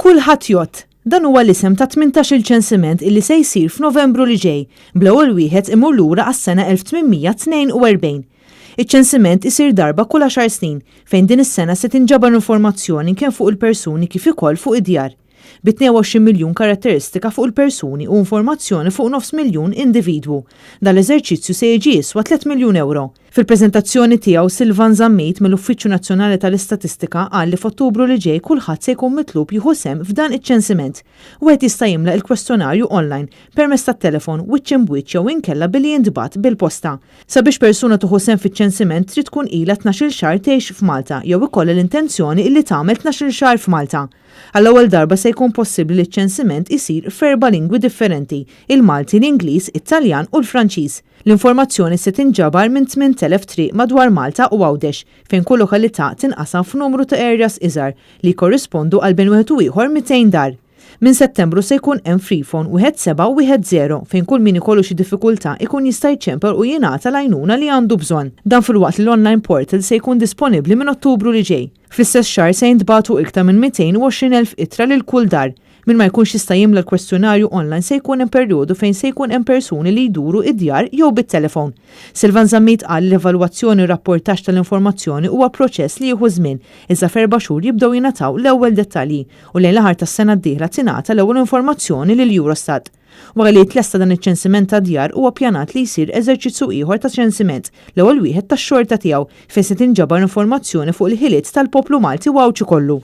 Kulħadd jott. Dan huwa l-isem ta' 18-il ċensiment illi se jsir f'Novembru li ġej, bl-ewwel wieħed imur lura għas-sena 1842. Iċ-ċensiment isir darba kull 10 snin fejn din is-sena se tinġabar informazzjoni kemm fuq il-persuni kif ukoll fuq id-djar. B'22 miljun karatteristika fuq il-persuni u informazzjoni fuq 900,000 individwu. Dal-eżerċizzju se jiġi jiswa 3 miljun euro. Fil-preżentazzjoni tiegħu Silvan Zammit mill-Uffiċċju Nazzjonali tal-Istatistika qal li f'Ottubru li ġej kulħadd se jkun mitlub jieħu sem f'dan iċ-ċensiment. Wieħed jista' jimla l-kwestjonarju online permezz tat-telefon wiċċ imbuċ jew inkella billi jintbagħat bil-posta. Sabiex persuna tieħu sem fiċ-ċensiment trid tkun ilha 12 xahar tgħix f'Malta jew ikollha l-intenzjoni illi tagħmel 12 xahar f'Malta. Għall-ewwel darba se jkun possibbli li ċ-ċensiment isir f'erba' lingwi differenti: il-Malti, l-Ingliż, it-Taljan u l-Franċiż. L-informazzjoni se tinġabar minn 8,000 triq madwar Malta u Għawdex fejn kull lokalità tinqasam f'numru ta' areas iżgħar li jkorrispondu għal bejn wieħed u ieħor 200 dar. Minn Settembru se jkun hemm freephone 1710 fejn kull min ikollu xi diffikultà ikun jista' jċempel u jingħata l-għajnuna li għandu bżonn. Dan filwaqt li l-online portal se jkun disponibbli minn Ottubru li ġej. Fl-istess xahar se jintbagħtu iktar minn 220,000 ittra lil kull dar. Min ma jkunx jista' jimla l-kwestjonarju online se jkun hemm perjodu fejn se jkun hemm persuni li jduru id-djar jew bit-telefon. Silvan Zammit qal l-evalwazzjoni u rapportaġġ tal-informazzjoni huwa proċess li jieħu żmien, iżda f'erba' xhur jibdew jingħataw l-ewwel dettalji u lejn l-aħar tas-sena d-dieħla tingħata l-ewwel informazzjoni lill-Eurostat. Wara li tlesta dan iċ-ċensiment ta' djar huwa ppjanat li jsir eżerċizzju ieħor ta' ċensiment l-ewwel wieħed tax-xorta tiegħu fejn se tinġabar informazzjoni fuq il-ħiliet tal-poplu Malti u kollu.